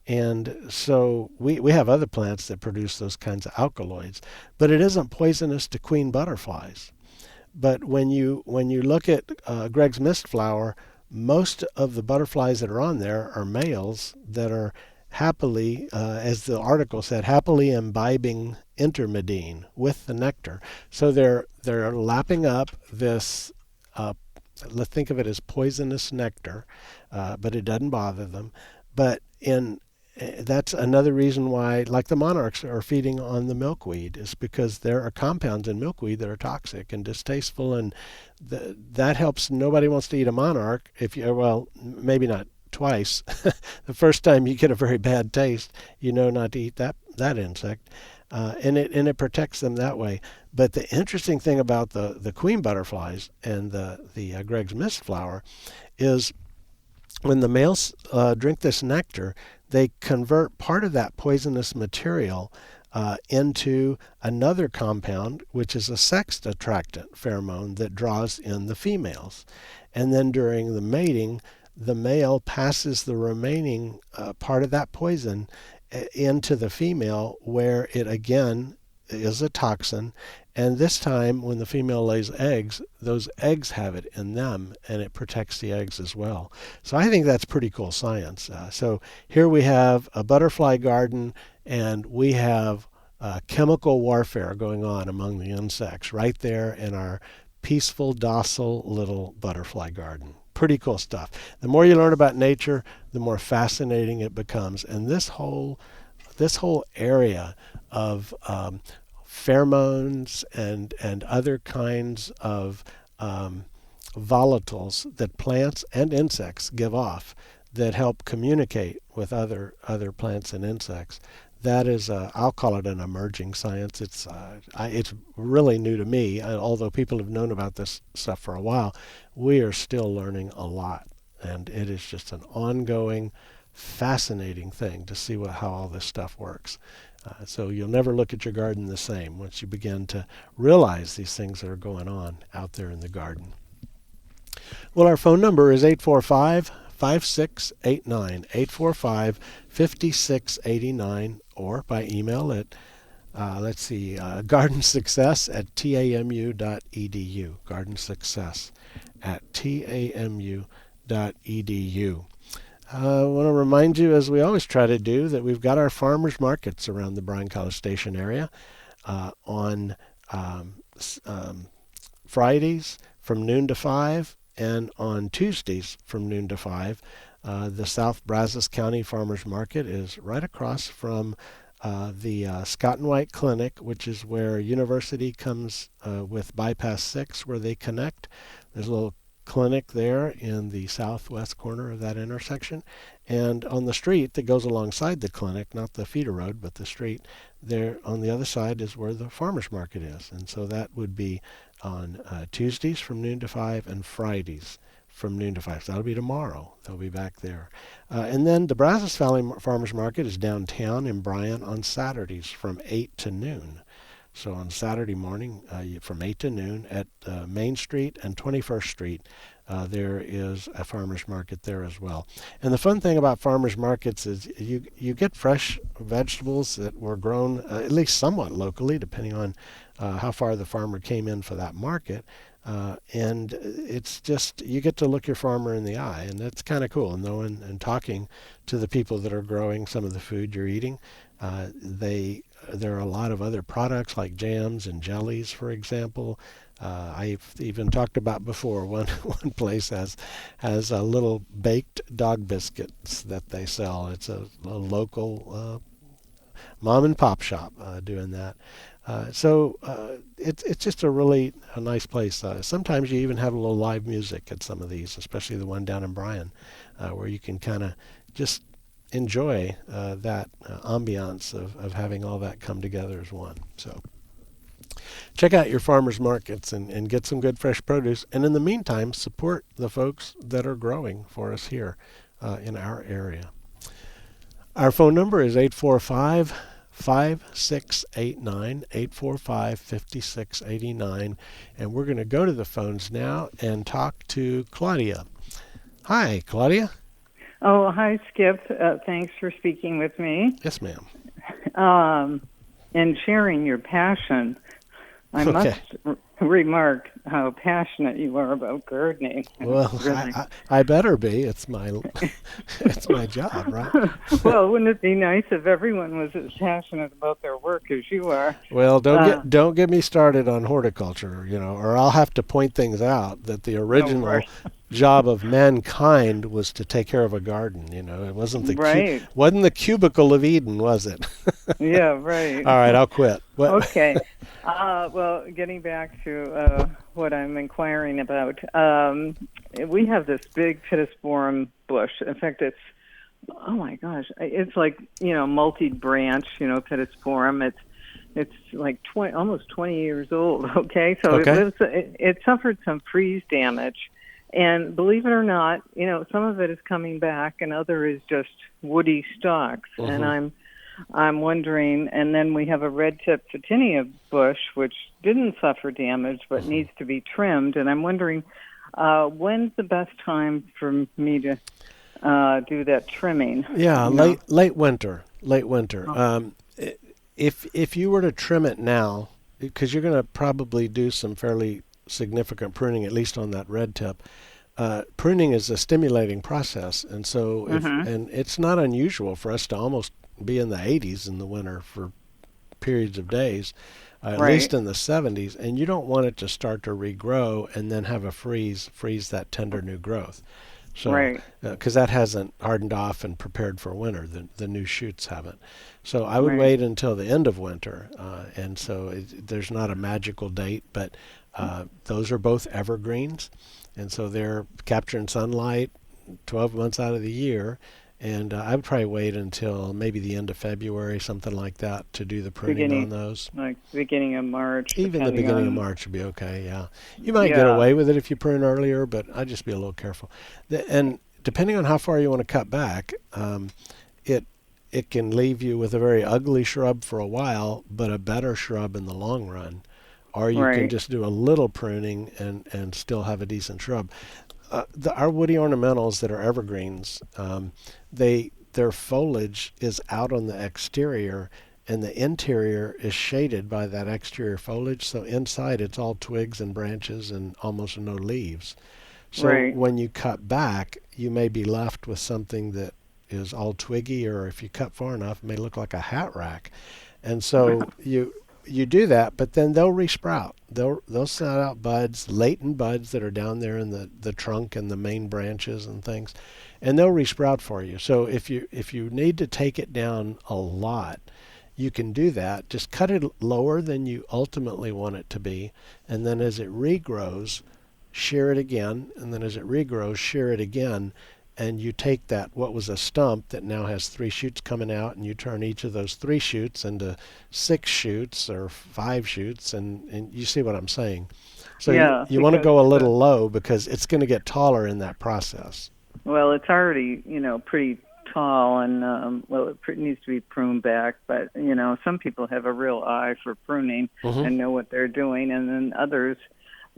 And so we have other plants that produce those kinds of alkaloids, but it isn't poisonous to queen butterflies. But when you look at Greg's mist flower, most of the butterflies that are on there are males that are happily, as the article said, happily imbibing intermedine with the nectar. So they're lapping up this, let's think of it as poisonous nectar, but it doesn't bother them. But that's another reason why, like the monarchs are feeding on the milkweed, is because there are compounds in milkweed that are toxic and distasteful, and that helps. Nobody wants to eat a monarch. Maybe not twice. The first time you get a very bad taste, you know not to eat that insect, and it protects them that way. But the interesting thing about the queen butterflies and the Greg's mist flower is when the males drink this nectar, they convert part of that poisonous material into another compound, which is a sex attractant pheromone that draws in the females. And then during the mating, the male passes the remaining part of that poison into the female, where it again is a toxin. And this time, when the female lays eggs, those eggs have it in them, and it protects the eggs as well. So I think that's pretty cool science. So here we have a butterfly garden, and we have chemical warfare going on among the insects right there in our peaceful, docile little butterfly garden. Pretty cool stuff. The more you learn about nature, the more fascinating it becomes. And this whole area of pheromones and other kinds of volatiles that plants and insects give off that help communicate with other plants and insects. That is, I'll call it an emerging science. It's really new to me. Although people have known about this stuff for a while, we are still learning a lot, and it is just an ongoing, fascinating thing to see how all this stuff works. So you'll never look at your garden the same once you begin to realize these things that are going on out there in the garden. Well, our phone number is 845-5689, 845-5689, or by email at, gardensuccess@tamu.edu, gardensuccess@tamu.edu. I want to remind you, as we always try to do, that we've got our farmers markets around the Bryan College Station area on Fridays from noon to 5, and on Tuesdays from noon to 5. The South Brazos County Farmers Market is right across from the Scott and White Clinic, which is where University comes with Bypass 6, where they connect. There's a little clinic there in the southwest corner of that intersection. And on the street that goes alongside the clinic, not the feeder road, but the street, there on the other side is where the farmers market is. And so that would be on Tuesdays from noon to 5 and Fridays from noon to 5. So that'll be tomorrow. They'll be back there. And then the Brazos Valley Farmers Market is downtown in Bryan on Saturdays from 8 to noon. So on Saturday morning from 8 to noon at Main Street and 21st Street, there is a farmer's market there as well. And the fun thing about farmers markets is you get fresh vegetables that were grown at least somewhat locally, depending on how far the farmer came in for that market. And it's just, you get to look your farmer in the eye, and that's kind of cool, knowing and talking to the people that are growing some of the food you're eating. There are a lot of other products like jams and jellies, for example. I've even talked about before, one place has a little baked dog biscuits that they sell. It's a local mom and pop shop doing that. So it's just a nice place. Sometimes you even have a little live music at some of these, especially the one down in Bryan, where you can kind of just enjoy that ambiance of having all that come together as one. So check out your farmers markets and get some good fresh produce. And in the meantime, support the folks that are growing for us here in our area. Our phone number is 845-5689, 845-5689. And we're going to go to the phones now and talk to Claudia. Hi, Claudia. Oh, hi, Skip. Thanks for speaking with me. Yes, ma'am. And sharing your passion. I must remark how passionate you are about gardening. Well, really. I better be. It's my job, right? Well, wouldn't it be nice if everyone was as passionate about their work as you are? Well, don't get me started on horticulture, or I'll have to point things out that the original job of mankind was to take care of a garden. It wasn't wasn't the cubicle of Eden, was it? Yeah, right. All right, I'll quit. Okay. Well, getting back to what I'm inquiring about, we have this big pittosporum bush. In fact, it's, oh my gosh, it's like, multi-branch, pittosporum. It's like almost 20 years old. Okay, so it suffered some freeze damage, and believe it or not, some of it is coming back, and other is just woody stalks. Uh-huh. And I'm wondering, and then we have a red-tip Photinia bush, which didn't suffer damage but needs to be trimmed. And I'm wondering, when's the best time for me to do that trimming? Yeah, late winter. Oh. If you were to trim it now, because you're going to probably do some fairly significant pruning, at least on that red tip. Pruning is a stimulating process, and so and it's not unusual for us to almost be in the 80s in the winter for periods of days, at least in the 70s, and you don't want it to start to regrow and then have a freeze that tender new growth. So, because that hasn't hardened off and prepared for winter, the new shoots haven't. So I would wait until the end of winter, and so there's not a magical date, but those are both evergreens, and so they're capturing sunlight 12 months out of the year. And I would probably wait until maybe the end of February, something like that, to do the pruning on those. Like beginning of March. Even the beginning of March would be okay, yeah. You might get away with it if you prune earlier, but I'd just be a little careful. And depending on how far you want to cut back, it can leave you with a very ugly shrub for a while, but a better shrub in the long run. Or you can just do a little pruning and still have a decent shrub. Our woody ornamentals that are evergreens, their foliage is out on the exterior, and the interior is shaded by that exterior foliage. So inside it's all twigs and branches and almost no leaves. So when you cut back, you may be left with something that is all twiggy, or if you cut far enough, it may look like a hat rack. And so you do that, but then they'll resprout. They'll send out buds, latent buds that are down there in the trunk and the main branches and things, and they'll resprout for you. So if you need to take it down a lot, you can do that. Just cut it lower than you ultimately want it to be, and then as it regrows, shear it again, and then as it regrows, shear it again. And you take that, what was a stump that now has 3 shoots coming out, and you turn each of those 3 shoots into 6 shoots or 5 shoots, and you see what I'm saying. So you want to go a little low because it's going to get taller in that process. Well, it's already, pretty tall, and, it needs to be pruned back. But, some people have a real eye for pruning and know what they're doing, and then others,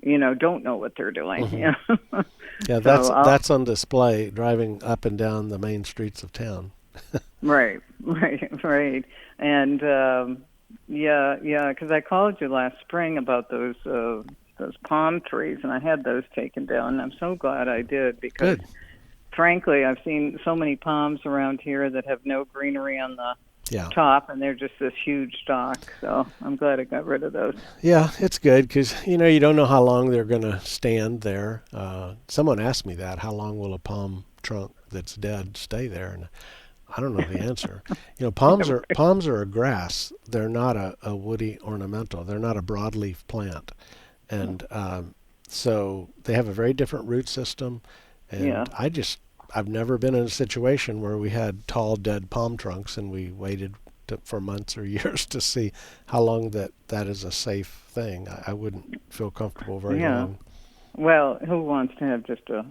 don't know what they're doing. Mm-hmm. Yeah, that's on display driving up and down the main streets of town. Right. And because I called you last spring about those palm trees, and I had those taken down. I'm so glad I did because, frankly, I've seen so many palms around here that have no greenery on the top, and they're just this huge stalk. So I'm glad I got rid of those. Yeah, it's good because you don't know how long they're going to stand there. Someone asked me that, how long will a palm trunk that's dead stay there? And I don't know the answer. Palms are a grass. They're not a woody ornamental. They're not a broadleaf plant, and so they have a very different root system. And I've never been in a situation where we had tall, dead palm trunks and we waited for months or years to see how long that is a safe thing. I wouldn't feel comfortable very long. Well, who wants to have just a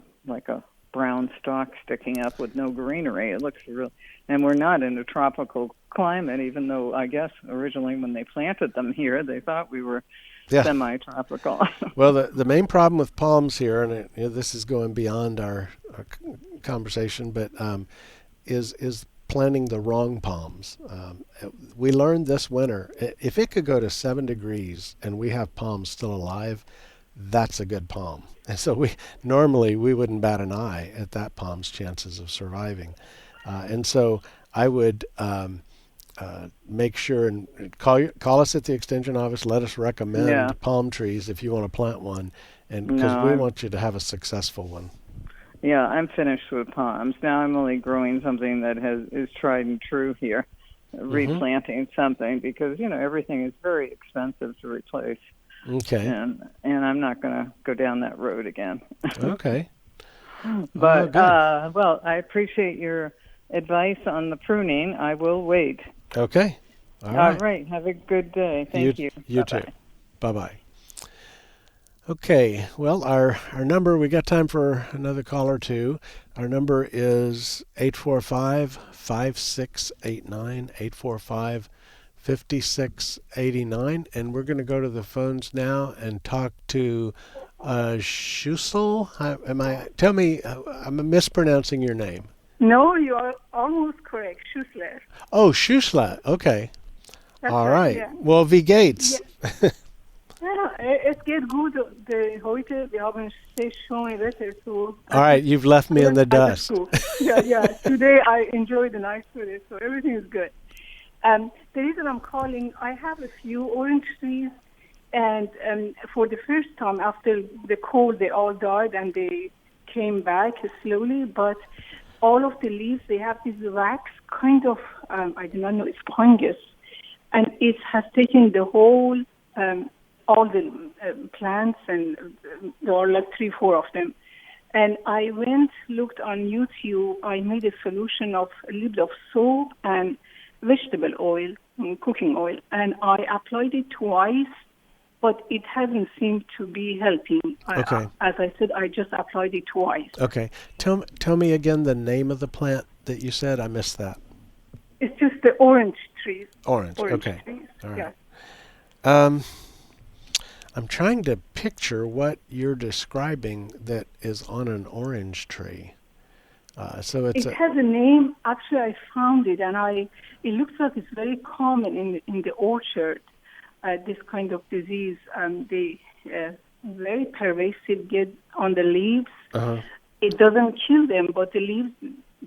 brown stalk sticking up with no greenery? It looks real. And we're not in a tropical climate, even though I guess originally when they planted them here, they thought we were semi-tropical. Well, the main problem with palms here, and this is going beyond our conversation, but is planting the wrong palms. We learned this winter, if it could go to 7 degrees and we have palms still alive, that's a good palm. And so we wouldn't bat an eye at that palm's chances of surviving. And so I would make sure and call us at the extension office. Let us recommend palm trees if you want to plant one, and because we want you to have a successful one. Yeah, I'm finished with palms. Now I'm only growing something that is tried and true here, replanting something because everything is very expensive to replace. Okay. And I'm not going to go down that road again. Okay. But I appreciate your advice on the pruning. I will wait. Okay. All right. Have a good day. Thank you. You too. Bye-bye. Okay. Well, our number, we got time for another call or two. Our number is 845-5689, 845-5689. And we're going to go to the phones now and talk to Schusel. Tell me, I'm mispronouncing your name. No, you are almost correct. Schusler. Oh, Schusler. Okay. That's all right. Yeah. Well, wie geht's? Ja, es geht gut. Heute, wir haben sehr schönes Wetter. So all right, you've left me in the dust. Yeah. Today I enjoyed the nice weather, so everything is good. The reason I'm calling, I have a few orange trees, and for the first time after the cold, they all died and they came back slowly, but all of the leaves, they have this wax, kind of, I do not know, it's fungus, and it has taken the whole, all the plants, and there are like 3-4 of them. And I looked on YouTube, I made a solution of a little bit of soap and vegetable oil, cooking oil, and I applied it twice, but it hasn't seemed to be helping. Okay. As I said, I just applied it twice. Okay. Tell me again the name of the plant that you said. I missed that. It's just the orange trees. Orange okay. Trees. All right. Yeah. I'm trying to picture what you're describing that is on an orange tree. So it has a name. Actually, I found it, and it looks like it's very common in the orchard. This kind of disease, they very pervasive, get on the leaves. Uh-huh. It doesn't kill them, but the leaves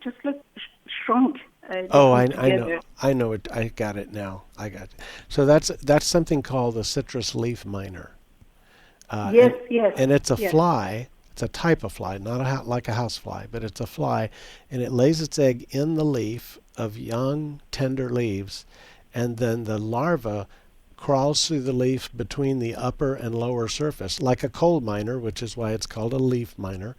just like shrunk, They Oh, come I together. know. I know it. I got it now. I got it. So that's something called the citrus leaf miner. Yes, and, yes, and it's a yes. fly. It's a type of fly, not like a house fly, but it's a fly, and it lays its egg in the leaf of young, tender leaves, and then the larva crawls through the leaf between the upper and lower surface, like a coal miner, which is why it's called a leaf miner.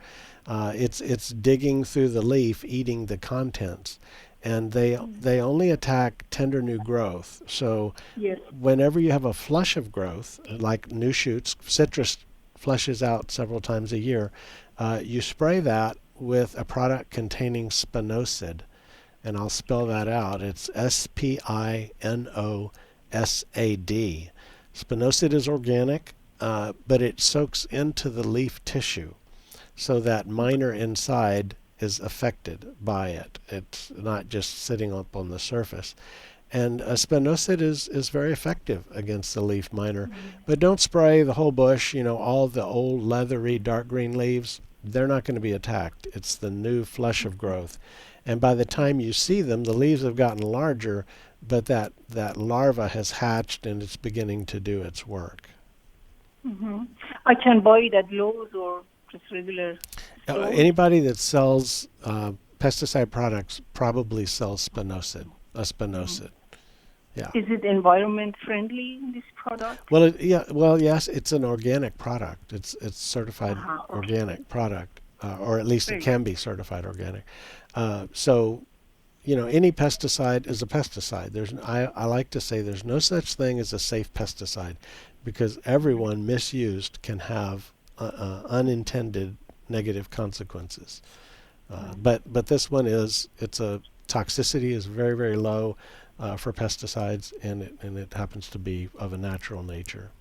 It's digging through the leaf, eating the contents, and they only attack tender new growth. So Yes. whenever you have a flush of growth, like new shoots, citrus flushes out several times a year, you spray that with a product containing spinosad, and I'll spell that out. It's SPINOSAD. Spinosad is organic, but it soaks into the leaf tissue, so that miner inside is affected by it. It's not just sitting up on the surface. And spinosad is very effective against the leaf miner. But don't spray the whole bush, all the old leathery dark green leaves. They're not going to be attacked. It's the new flush of growth. And by the time you see them, the leaves have gotten larger, but that larva has hatched and it's beginning to do its work. Hmm. I can buy it at Lowe's or just regular stores. Anybody that sells pesticide products probably sells spinosad, a spinosad. Yeah. Is it environment friendly, this product? Well, yes, it's an organic product. It's certified organic product, or at least it can be certified organic. So, any pesticide is a pesticide. I like to say there's no such thing as a safe pesticide, because everyone misused can have unintended negative consequences. But this one it's a toxicity is very, very low for pesticides, and it happens to be of a natural nature.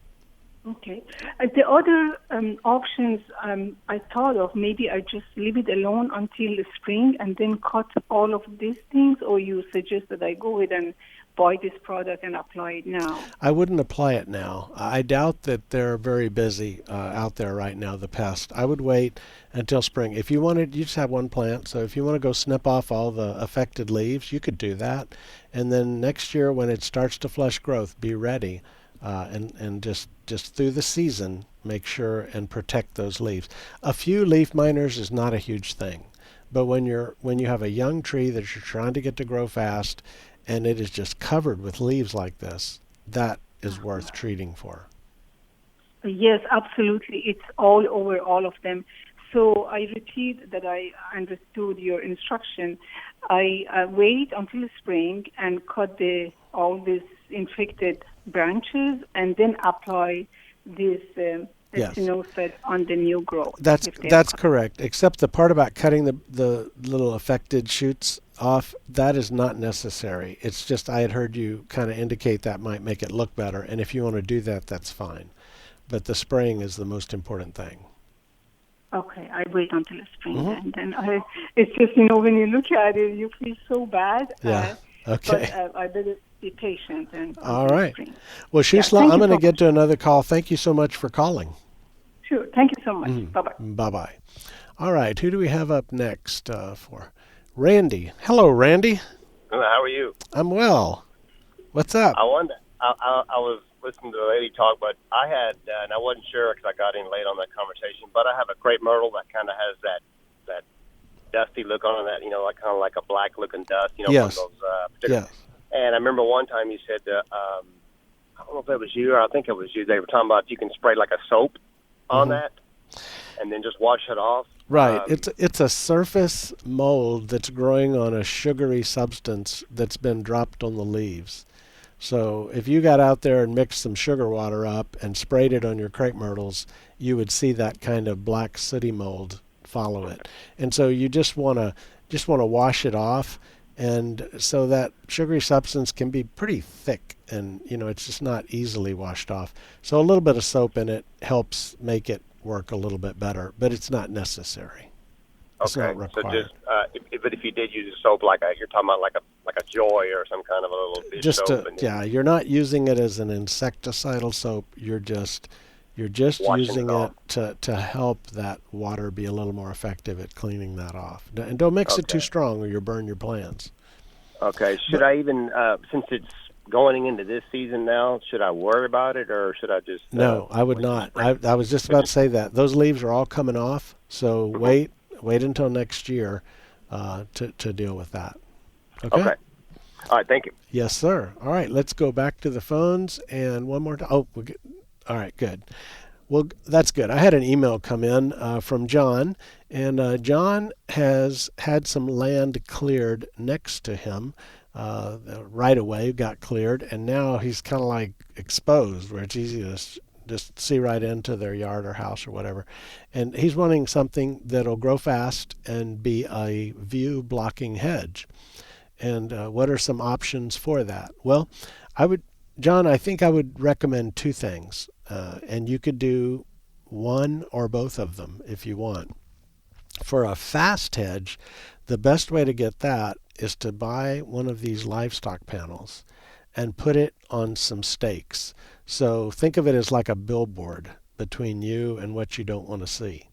Okay. The other options I thought of, maybe I just leave it alone until the spring and then cut all of these things, or you suggest that I go ahead and buy this product and apply it now? I wouldn't apply it now. I doubt that they're very busy out there right now, the pest. I would wait until spring. If you wanted, you just have one plant, so if you want to go snip off all the affected leaves, you could do that. And then next year when it starts to flush growth, be ready and just through the season, make sure and protect those leaves. A few leaf miners is not a huge thing, but when you have a young tree that you're trying to get to grow fast, and it is just covered with leaves like this, that is worth treating for. Yes, absolutely. It's all over all of them. So I repeat that I understood your instruction. I wait until the spring and cut all these infected branches and then apply this spinosad on the new growth. That's correct, except the part about cutting the little affected shoots off, that is not necessary. It's just I had heard you kind of indicate that might make it look better, and if you want to do that, that's fine. But the spraying is the most important thing. Okay, I wait until the spring, and then it's just, when you look at it, you feel so bad. Yeah, okay. But I better be patient. All right. Well, Shusla, I'm going to get to another call. Thank you so much for calling. Sure. Thank you so much. Bye-bye. Bye-bye. All right, who do we have up next for? Randy. Hello, Randy. How are you? I'm well. What's up? I was listening to the lady talk, but I had, and I wasn't sure because I got in late on that conversation, but I have a crepe myrtle that kind of has that dusty look on it, that, like kind of like a black looking dust, yes. From those yes. And I remember one time you said, I don't know if it was you or I think it was you, they were talking about you can spray like a soap on that and then just wash it off. Right. It's a surface mold that's growing on a sugary substance that's been dropped on the leaves. So if you got out there and mixed some sugar water up and sprayed it on your crepe myrtles, you would see that kind of black sooty mold follow it. And so you just want to wash it off, and so that sugary substance can be pretty thick, and it's just not easily washed off. So a little bit of soap in it helps make it work a little bit better, but it's not necessary. It's not required. So just, but if you did use a soap, you're talking about like a Joy or some kind of a little dish soap. You're not using it as an insecticidal soap. You're just using it to help that water be a little more effective at cleaning that off. And don't mix it too strong, or you'll burn your plants. Okay. Should I even, since it's going into this season now, should I worry about it, or should I just? No, I would not. I was just about to say that. Those leaves are all coming off, so wait until next year to deal with that. Okay? All right, thank you. Yes, sir. All right, let's go back to the phones and one more time. All right, good. Well, that's good. I had an email come in from John, and John has had some land cleared next to him. Right away got cleared, and now he's kind of like exposed, where it's easy to just see right into their yard or house or whatever. And he's wanting something that'll grow fast and be a view blocking hedge. And what are some options for that? Well, John, I think I would recommend two things, and you could do one or both of them if you want. For a fast hedge, the best way to get that is to buy one of these livestock panels and put it on some stakes. So think of it as like a billboard between you and what you don't want to see.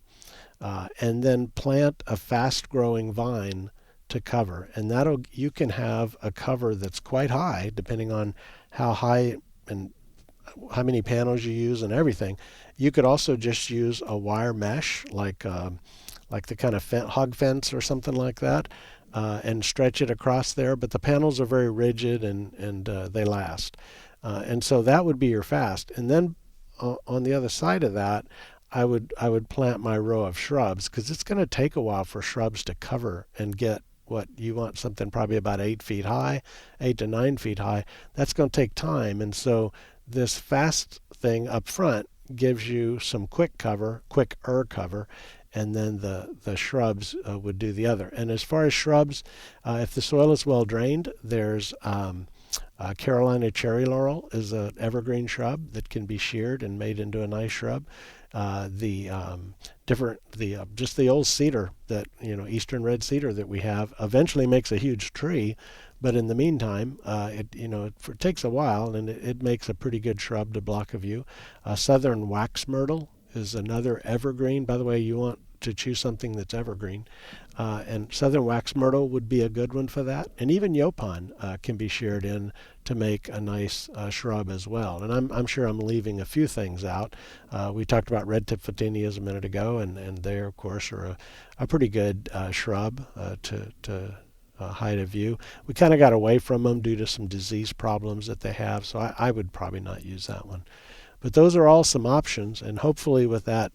And then plant a fast-growing vine to cover, and you can have a cover that's quite high, depending on how high and how many panels you use and everything. You could also just use a wire mesh, like the kind of hog fence or something like that, and stretch it across there. But the panels are very rigid and they last, and so that would be your fast. And then on the other side of that, I would plant my row of shrubs, because it's going to take a while for shrubs to cover and get what you want, something probably about 8 feet high, 8 to 9 feet high. That's going to take time. And so this fast thing up front gives you some quicker cover, and then the shrubs would do the other. And as far as shrubs, if the soil is well drained, there's Carolina cherry laurel is an evergreen shrub that can be sheared and made into a nice shrub. Just the old cedar that, eastern red cedar that we have eventually makes a huge tree, but in the meantime, it takes a while, and it makes a pretty good shrub to block a view. Southern wax myrtle is another evergreen. By the way, you want to choose something that's evergreen, and southern wax myrtle would be a good one for that. And even yaupon can be sheared in to make a nice shrub as well. And I'm sure I'm leaving a few things out. We talked about red tip photinias a minute ago, and they of course are a pretty good shrub to hide a view. We kind of got away from them due to some disease problems that they have, so I would probably not use that one. But those are all some options, and hopefully with that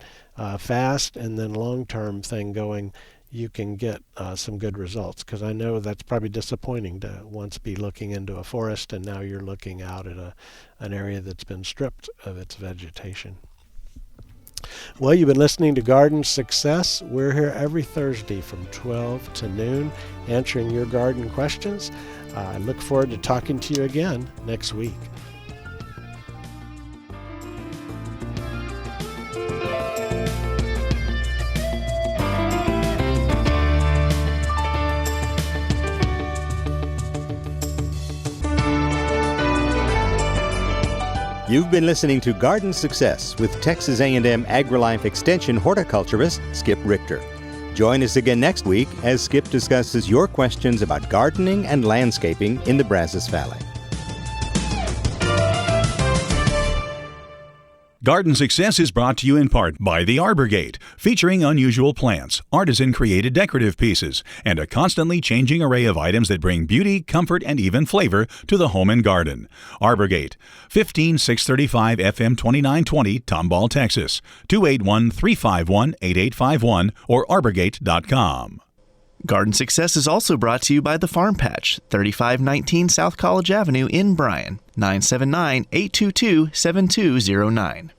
fast and then long-term thing going, you can get some good results, because I know that's probably disappointing to once be looking into a forest, and now you're looking out at an area that's been stripped of its vegetation. Well, you've been listening to Garden Success. We're here every Thursday from 12 to noon answering your garden questions. I look forward to talking to you again next week. You've been listening to Garden Success with Texas A&M AgriLife Extension horticulturist Skip Richter. Join us again next week as Skip discusses your questions about gardening and landscaping in the Brazos Valley. Garden Success is brought to you in part by the Arbor Gate, featuring unusual plants, artisan-created decorative pieces, and a constantly changing array of items that bring beauty, comfort, and even flavor to the home and garden. Arbor Gate, 15635 FM 2920, Tomball, Texas, 281-351-8851, or arborgate.com. Garden Success is also brought to you by the Farm Patch, 3519 South College Avenue in Bryan, 979-822-7209.